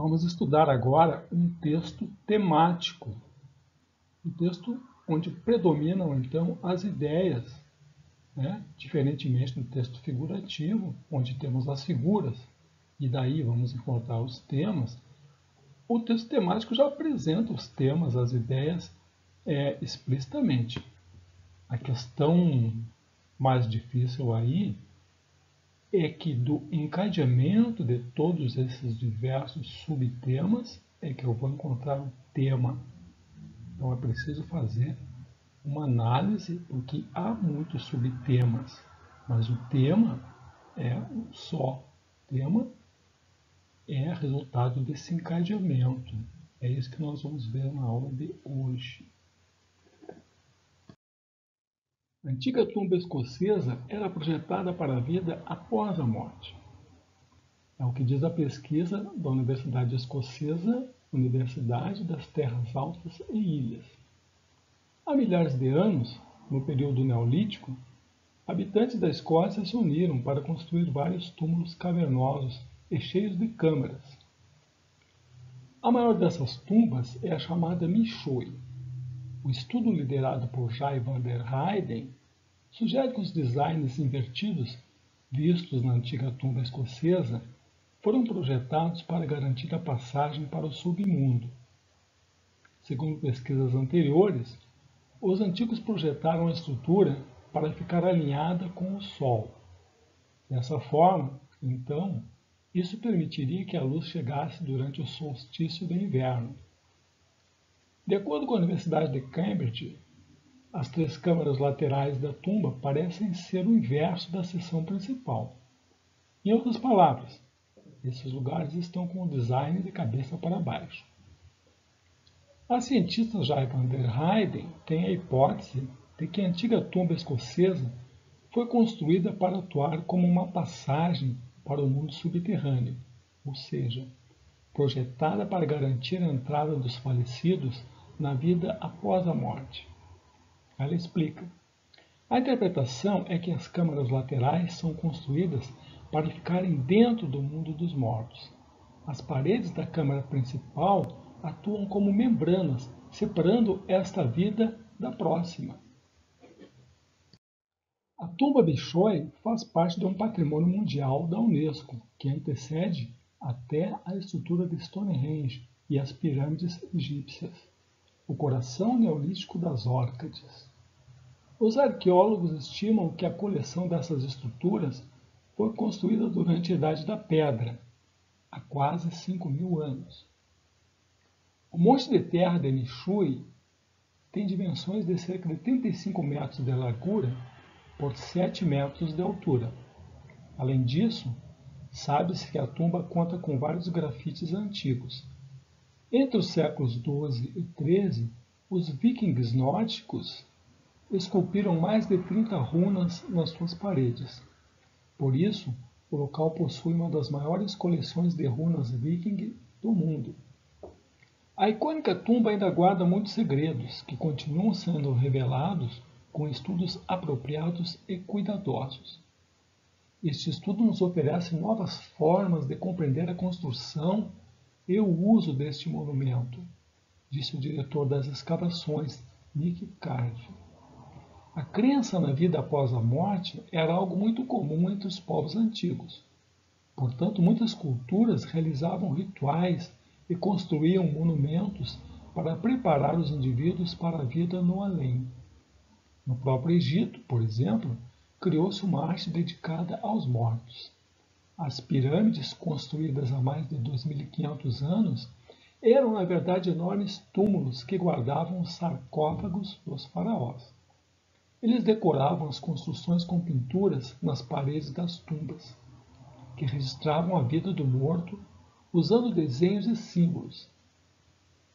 Vamos estudar agora um texto temático, um texto onde predominam então as ideias, diferentemente do texto figurativo, onde temos as figuras e daí vamos encontrar os temas. O texto temático já apresenta os temas, as ideias explicitamente. A questão mais difícil aí é que do encadeamento de todos esses diversos subtemas é que eu vou encontrar o tema. Então é preciso fazer uma análise, porque há muitos subtemas, mas o tema é um só. O tema é resultado desse encadeamento. É isso que nós vamos ver na aula de hoje. A antiga tumba escocesa era projetada para a vida após a morte. É o que diz a pesquisa da Universidade Escocesa, Universidade das Terras Altas e Ilhas. Há milhares de anos, no período neolítico, habitantes da Escócia se uniram para construir vários túmulos cavernosos e cheios de câmaras. A maior dessas tumbas é a chamada Michoy. O estudo liderado por J. van der Heyden sugere que os designs invertidos vistos na antiga tumba escocesa foram projetados para garantir a passagem para o submundo. Segundo pesquisas anteriores, os antigos projetaram a estrutura para ficar alinhada com o Sol. Dessa forma, então, isso permitiria que a luz chegasse durante o solstício de inverno. De acordo com a Universidade de Cambridge, as 3 câmaras laterais da tumba parecem ser o inverso da seção principal. Em outras palavras, esses lugares estão com o design de cabeça para baixo. A cientista J. van der Heyden tem a hipótese de que a antiga tumba escocesa foi construída para atuar como uma passagem para o mundo subterrâneo, ou seja, projetada para garantir a entrada dos falecidos na vida após a morte. Ela explica: a interpretação é que as câmaras laterais são construídas para ficarem dentro do mundo dos mortos. As paredes da câmara principal atuam como membranas, separando esta vida da próxima. A tumba Michoy faz parte de um patrimônio mundial da Unesco, que antecede até a estrutura de Stonehenge e as pirâmides egípcias, o coração neolítico das Órcades. Os arqueólogos estimam que a coleção dessas estruturas foi construída durante a Idade da Pedra, há quase 5.000 anos. O monte de terra de Michoy tem dimensões de cerca de 35 metros de largura por 7 metros de altura. Além disso, sabe-se que a tumba conta com vários grafites antigos. Entre os séculos XII e XIII, os vikings nórdicos esculpiram mais de 30 runas nas suas paredes. Por isso, o local possui uma das maiores coleções de runas viking do mundo. A icônica tumba ainda guarda muitos segredos, que continuam sendo revelados com estudos apropriados e cuidadosos. Este estudo nos oferece novas formas de compreender a construção e o uso deste monumento, disse o diretor das escavações, Nick Carve. A crença na vida após a morte era algo muito comum entre os povos antigos. Portanto, muitas culturas realizavam rituais e construíam monumentos para preparar os indivíduos para a vida no além. No próprio Egito, por exemplo, criou-se uma arte dedicada aos mortos. As pirâmides, construídas há mais de 2.500 anos, eram, na verdade, enormes túmulos que guardavam os sarcófagos dos faraós. Eles decoravam as construções com pinturas nas paredes das tumbas, que registravam a vida do morto usando desenhos e símbolos.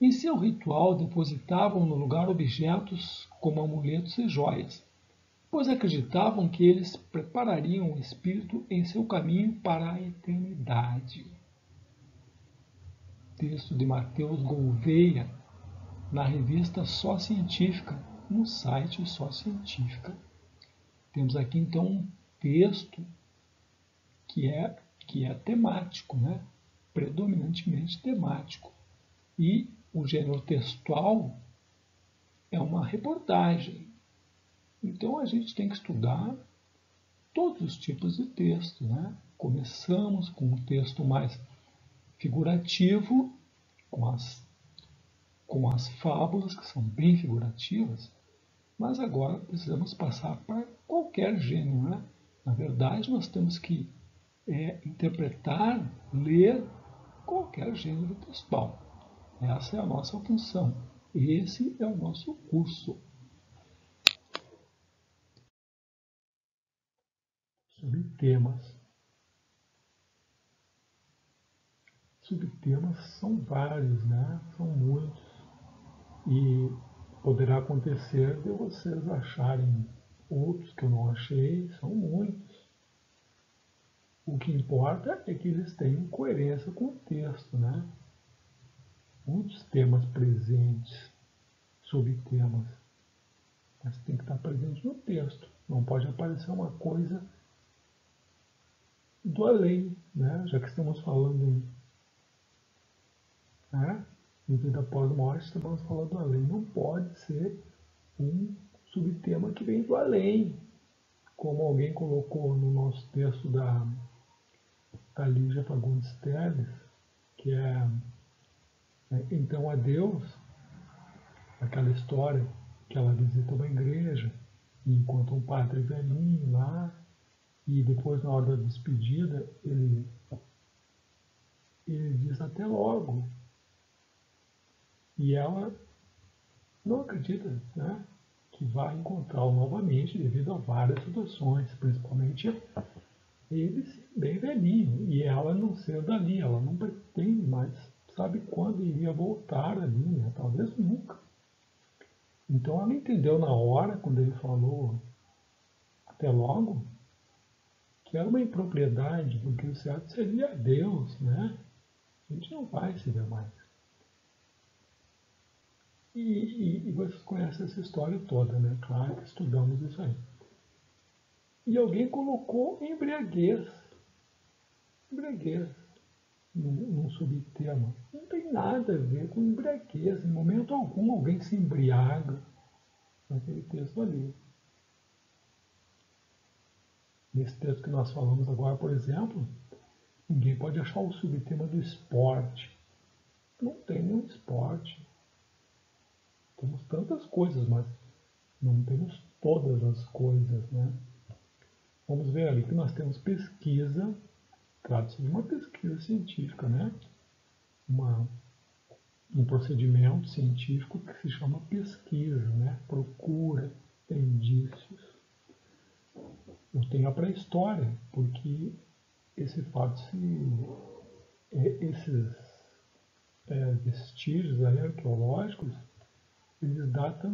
Em seu ritual, depositavam no lugar objetos como amuletos e joias, pois acreditavam que eles preparariam o espírito em seu caminho para a eternidade. Texto de Matheus Gouveia, na revista Só Científica, no site Só Científica. Temos aqui então um texto que é temático, predominantemente temático. E o gênero textual é uma reportagem. Então a gente tem que estudar todos os tipos de texto, né? Começamos com um texto mais figurativo, com as fábulas, que são bem figurativas, mas agora precisamos passar para qualquer gênero, né? Na verdade, nós temos que interpretar, ler qualquer gênero textual. Essa é a nossa função. Esse é o nosso curso. Subtemas. Subtemas são vários, né? São muitos. E poderá acontecer de vocês acharem outros que eu não achei, são muitos. O que importa é que eles tenham coerência com o texto, né? Muitos temas presentes, subtemas, mas tem que estar presente no texto. Não pode aparecer uma coisa do além, né? Já que estamos falando em vida após morte, estamos falando do além. Não pode ser um subtema que vem do além, como alguém colocou no nosso texto da Lígia Fagundes Telles, que é então a Deus, aquela história que ela visita uma igreja e encontra um padre velhinho lá, e depois na hora da despedida ele diz até logo. E ela não acredita, né, que vai encontrá-lo novamente devido a várias situações, principalmente ele bem velhinho, e ela não ser dali, ela não pretende mais, sabe quando iria voltar ali, né? Talvez nunca. Então ela entendeu na hora, quando ele falou até logo, que era uma impropriedade, porque o certo seria Deus, né? A gente não vai se ver mais. E vocês conhecem essa história toda, né? Claro que estudamos isso aí. E alguém colocou embriaguez. Embriaguez num subtema. Não tem nada a ver com embriaguez. Em momento algum alguém se embriaga naquele texto ali. Nesse texto que nós falamos agora, por exemplo, ninguém pode achar o subtema do esporte. Não tem nenhum esporte. Temos tantas coisas, mas não temos todas as coisas, né? Vamos ver ali que nós temos pesquisa, trata-se de uma pesquisa científica, né? Um procedimento científico que se chama pesquisa, né? Procura indícios. Eu tenho a pré-história, porque esse fato, esses vestígios aí arqueológicos, eles datam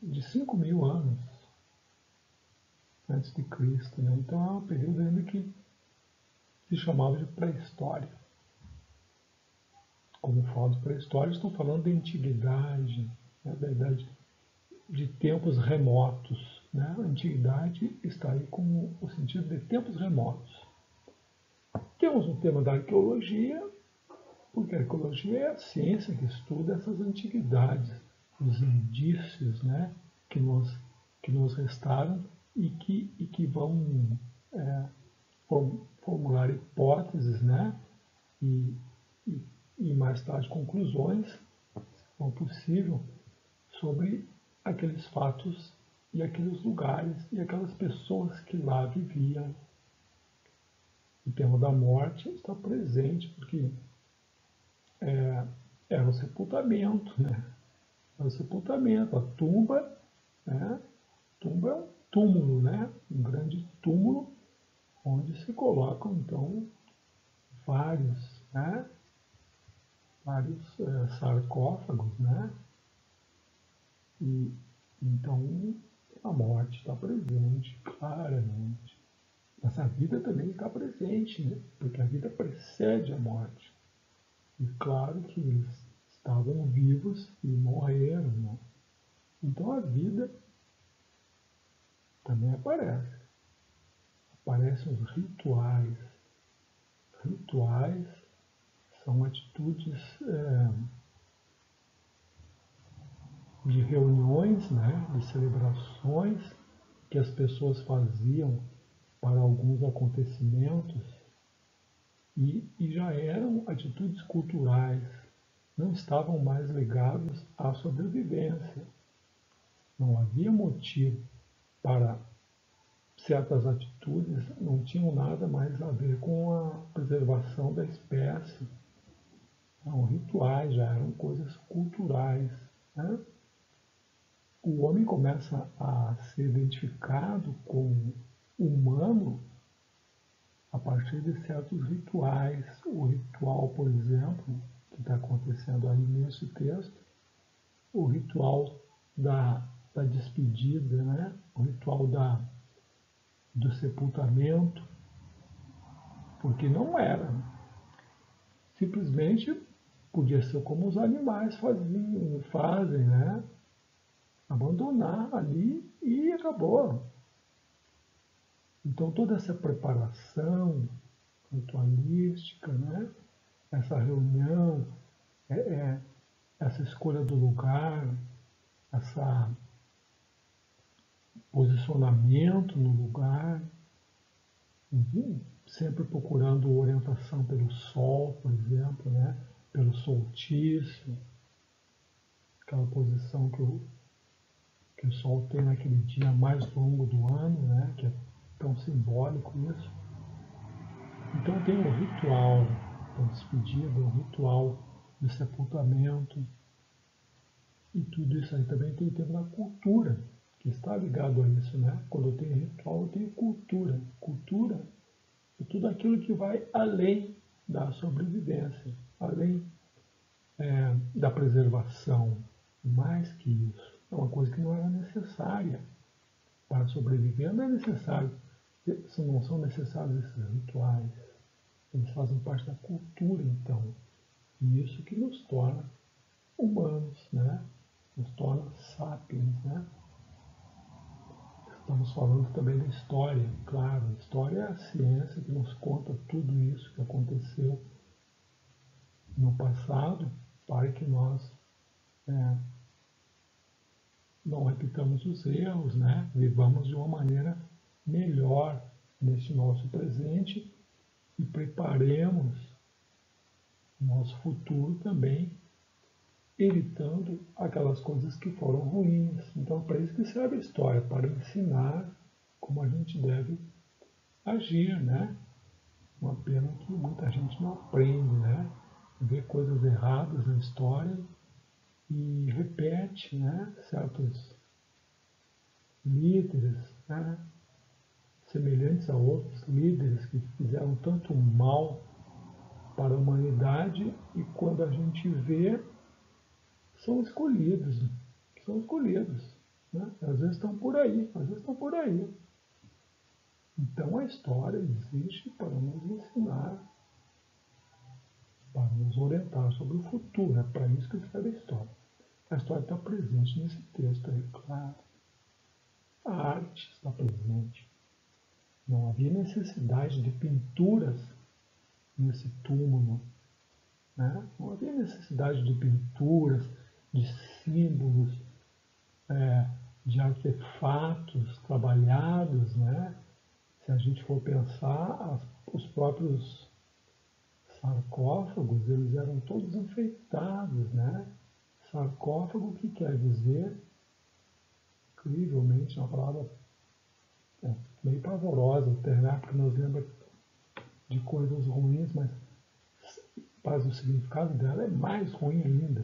de 5.000 anos antes de Cristo, né? Então é um período ainda que se chamava de pré-história. Como falo de pré-história, estou falando de antiguidade, na verdade, de tempos remotos, né? A antiguidade está aí com o sentido de tempos remotos. Temos um tema da arqueologia, porque a arqueologia é a ciência que estuda essas antiguidades, os indícios, né, que nos restaram e que vão formular hipóteses, né, e, e mais tarde conclusões, se for possível, sobre aqueles fatos e aqueles lugares e aquelas pessoas que lá viviam. O tema da morte está presente porque era o sepultamento, né? Era o sepultamento, a tumba, né? Tumba é um túmulo, né? Um grande túmulo onde se colocam então vários, né? Vários sarcófagos, né? E então a morte está presente claramente. Mas a vida também está presente, né? Porque a vida precede a morte. E claro que eles estavam vivos e morreram, né? Então a vida também aparece. Aparecem os rituais. Rituais São atitudes de reuniões, né, de celebrações que as pessoas faziam para alguns acontecimentos e já eram atitudes culturais, não estavam mais ligados à sobrevivência. Não havia motivo para certas atitudes, não tinham nada mais a ver com a preservação da espécie. Eram rituais, já eram coisas culturais, né? O homem começa a ser identificado como humano a partir de certos rituais. O ritual, por exemplo, que está acontecendo aí nesse texto, o ritual da despedida, né? O ritual do sepultamento, porque não era. Simplesmente podia ser como os animais fazem, né? Abandonar ali e acabou. Então toda essa preparação ritualística, né? Essa reunião, essa escolha do lugar, esse posicionamento no lugar, sempre procurando orientação pelo sol, por exemplo, né? Pelo solstício, aquela posição que o sol tem naquele dia mais longo do ano, né? Que é tão simbólico isso. Então tem o ritual da despedida, o ritual do sepultamento, e tudo isso aí também tem tempo na cultura, que está ligado a isso, né? Quando eu tenho ritual, eu tenho cultura. Cultura é tudo aquilo que vai além da sobrevivência, além da preservação, mais que isso. É uma coisa que não era necessária para sobreviver, não é necessário. Não são necessários esses rituais. Eles fazem parte da cultura, então. E isso que nos torna humanos, né? Nos torna sapiens, né? Estamos falando também da história, claro. A história é a ciência que nos conta tudo isso que aconteceu no passado para que nós não repitamos os erros, né? Vivamos de uma maneira melhor neste nosso presente e preparemos o nosso futuro também, evitando aquelas coisas que foram ruins. Então, para isso que serve a história, para ensinar como a gente deve agir, né? Uma pena que muita gente não aprende, né? Vê coisas erradas na história e repete, né? Certos líderes, né? Semelhantes a outros líderes que fizeram tanto mal para a humanidade e quando a gente vê, são escolhidos, são escolhidos. Né? Às vezes estão por aí, às vezes estão por aí. Então a história existe para nos ensinar, para nos orientar sobre o futuro. É para isso que serve a história. A história está presente nesse texto aí, claro. A arte está presente. Não havia necessidade de pinturas nesse túmulo. Né? Não havia necessidade de pinturas, de símbolos, de artefatos trabalhados. Né? Se a gente for pensar, os próprios sarcófagos, eles eram todos enfeitados. Né? Sarcófago, o que quer dizer, incrivelmente, uma palavra meio pavorosa, né? Porque nos lembra de coisas ruins, mas o significado dela é mais ruim ainda.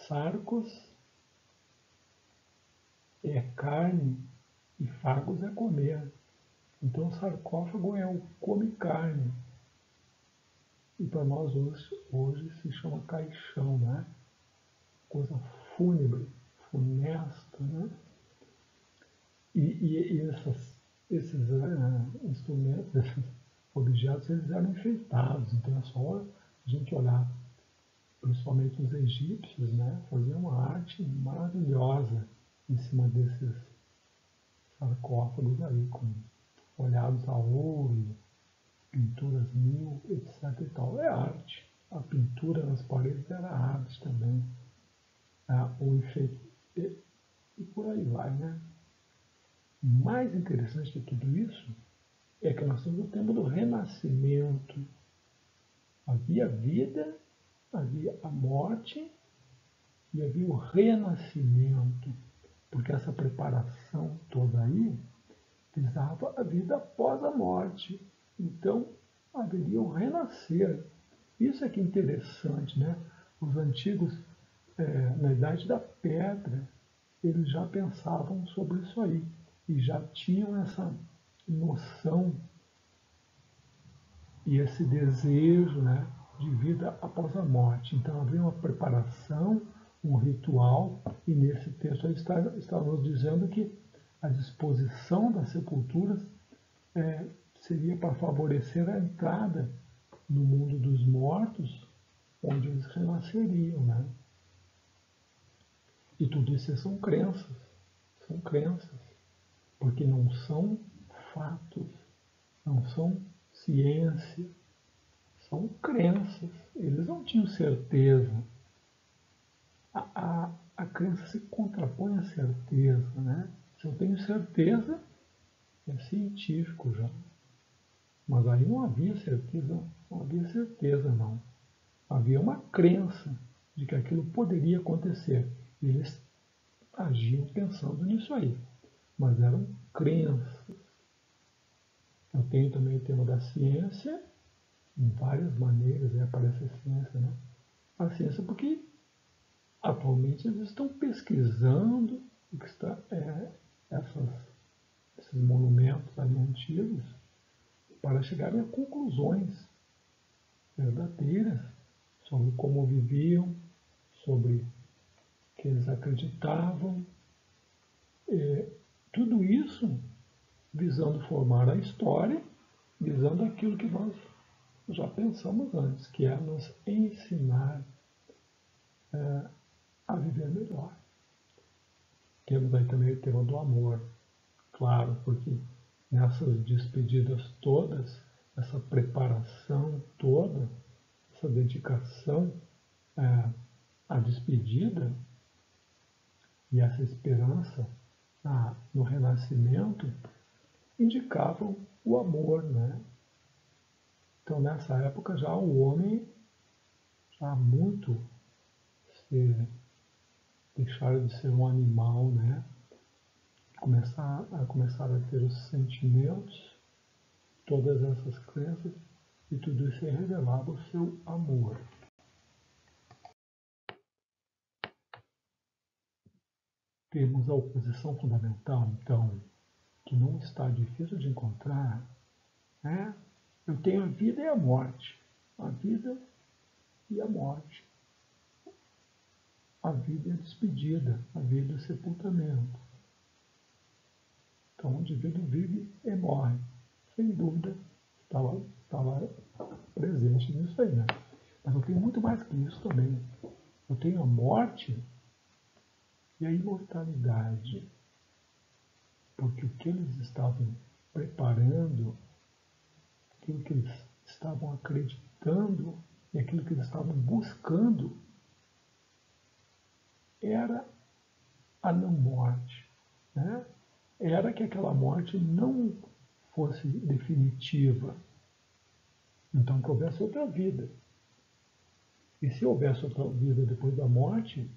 Sarcos é carne e fagos é comer. Então sarcófago é o come carne. E para nós hoje se chama caixão, né? Coisa fúnebre, funesta, né? E esses instrumentos, esses objetos, eles eram enfeitados. Então é só a gente olhar, principalmente os egípcios, né? Faziam uma arte maravilhosa em cima desses sarcófagos aí, com olhados a ouro, pinturas mil, etc. e tal. É arte. A pintura nas paredes era arte também. O efeito, e por aí vai, né? O mais interessante de tudo isso é que nós temos o tempo do renascimento. Havia vida, havia a morte e havia o renascimento, porque essa preparação toda aí visava a vida após a morte. Então, haveria um renascer. Isso é que é interessante, né? Os antigos, na Idade da Pedra, eles já pensavam sobre isso aí e já tinham essa noção e esse desejo, né, de vida após a morte. Então havia uma preparação, um ritual, e nesse texto aí estávamos dizendo que a disposição das sepulturas seria para favorecer a entrada no mundo dos mortos, onde eles renasceriam, né? E tudo isso são crenças, porque não são fatos, não são ciência, são crenças. Eles não tinham certeza. A crença se contrapõe à certeza, né? Se eu tenho certeza, é científico já. Mas aí não havia certeza, não. Havia uma crença de que aquilo poderia acontecer. E eles agiam pensando nisso aí. Mas eram crenças. Eu tenho também o tema da ciência, em várias maneiras aparece a ciência, né? A ciência porque atualmente eles estão pesquisando o que está, esses monumentos ali antigos para chegarem a conclusões verdadeiras sobre como viviam, sobre o que eles acreditavam. Tudo isso visando formar a história, visando aquilo que nós já pensamos antes, que é nos ensinar a viver melhor. Temos aí também o tema do amor, claro, porque nessas despedidas todas, essa preparação toda, essa dedicação à despedida e essa esperança no renascimento indicavam o amor, né? Então nessa época já o homem já muito deixar de ser um animal, né? Começar a ter os sentimentos, todas essas crenças, e tudo isso revelava o seu amor. Temos a oposição fundamental, então, que não está difícil de encontrar, né? Eu tenho a vida e a morte. A vida e a morte. A vida é a despedida, a vida é o sepultamento. Então, onde o indivíduo vive e morre. Sem dúvida, estava presente nisso aí, né? Mas eu tenho muito mais que isso também. Eu tenho a morte e a imortalidade. Porque o que eles estavam preparando, aquilo que eles estavam acreditando e aquilo que eles estavam buscando era a não morte, né? Era que aquela morte não fosse definitiva. Então que houvesse outra vida. E se houvesse outra vida depois da morte,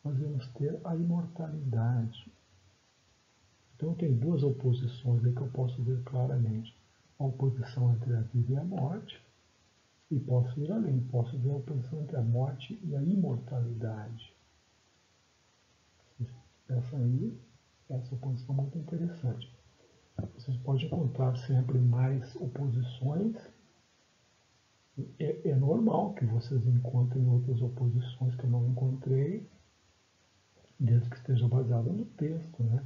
nós íamos ter a imortalidade. Então tem duas oposições aí que eu posso ver claramente. A oposição entre a vida e a morte, e posso ir além, posso ver a oposição entre a morte e a imortalidade. Essa oposição é muito interessante. Vocês podem encontrar sempre mais oposições. É normal que vocês encontrem outras oposições que eu não encontrei, desde que esteja baseada no texto, né?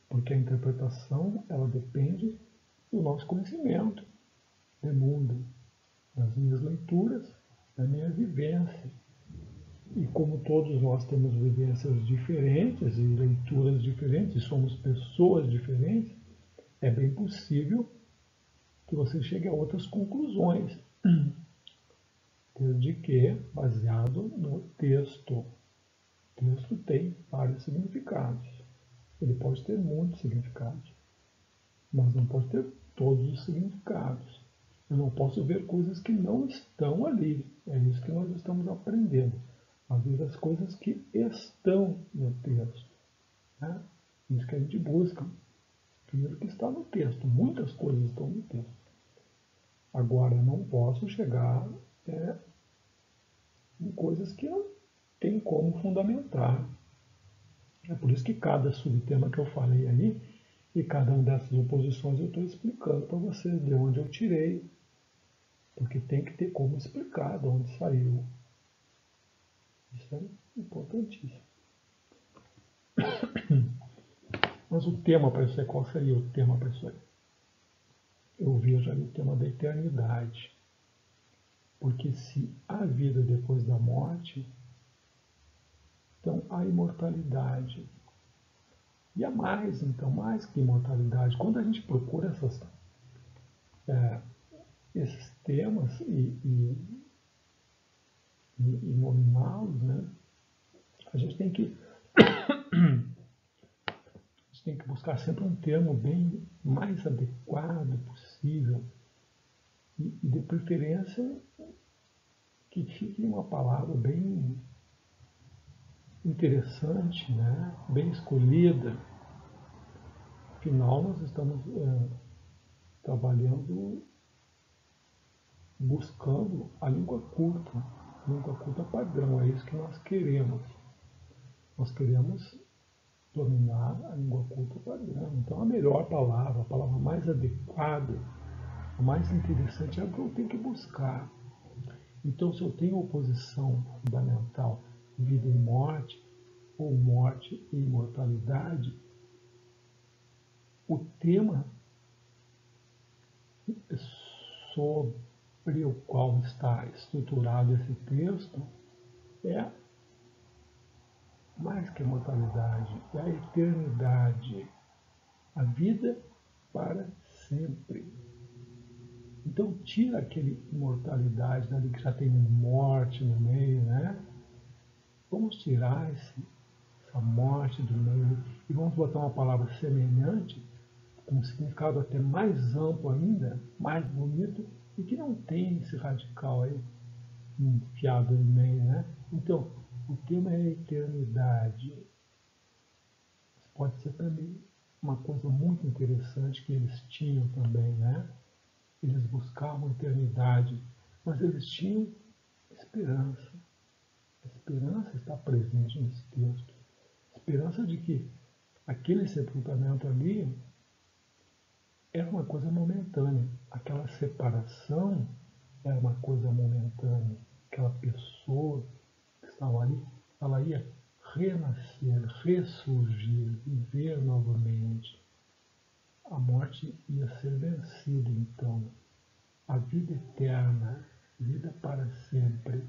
Porque a interpretação, ela depende do nosso conhecimento do mundo, das minhas leituras, da minha vivência. E como todos nós temos vivências diferentes e leituras diferentes, e somos pessoas diferentes, é bem possível que você chegue a outras conclusões. Desde que baseado no texto. O texto tem vários significados. Ele pode ter muitos significados, mas não pode ter todos os significados. Eu não posso ver coisas que não estão ali. É isso que nós estamos aprendendo. A ver as coisas que estão no texto. Né? Isso que a gente busca. Primeiro que está no texto. Muitas coisas estão no texto. Agora, eu não posso chegar em coisas que não tem como fundamentar. É por isso que cada subtema que eu falei aí, e cada uma dessas oposições eu estou explicando para vocês de onde eu tirei. Porque tem que ter como explicar de onde saiu. Isso é importantíssimo. Mas o tema para isso aí, qual seria o tema para isso aí? Eu vejo aí o tema da eternidade. Porque se há vida depois da morte, então há imortalidade. E há mais, então, mais que imortalidade. Quando a gente procura esses temas e nominá-los, né, a gente tem que buscar sempre um termo bem mais adequado possível e de preferência que fique uma palavra bem interessante, né? Bem escolhida. Afinal, nós estamos trabalhando, buscando a língua curta padrão, é isso que nós queremos. Nós queremos dominar a língua culta padrão. Então, a melhor palavra, a palavra mais adequada, a mais interessante é o que eu tenho que buscar. Então, se eu tenho oposição fundamental, vida e morte, ou morte e imortalidade, o tema sobre o qual está estruturado esse texto é mais que a mortalidade, é a eternidade, a vida para sempre. Então tira aquele imortalidade dali que já tem morte no meio, né? Vamos tirar essa morte do meio e vamos botar uma palavra semelhante, com um significado até mais amplo ainda, mais bonito, e que não tem esse radical aí enfiado no meio, né? Então, o tema é a eternidade. Isso pode ser também uma coisa muito interessante que eles tinham também, né? Eles buscavam eternidade, mas eles tinham esperança. A esperança está presente nesse texto. A esperança de que aquele sepultamento ali era uma coisa momentânea. Aquela separação era uma coisa momentânea. Aquela pessoa que estava ali, ela ia renascer, ressurgir, viver novamente. A morte ia ser vencida, então. A vida eterna, vida para sempre,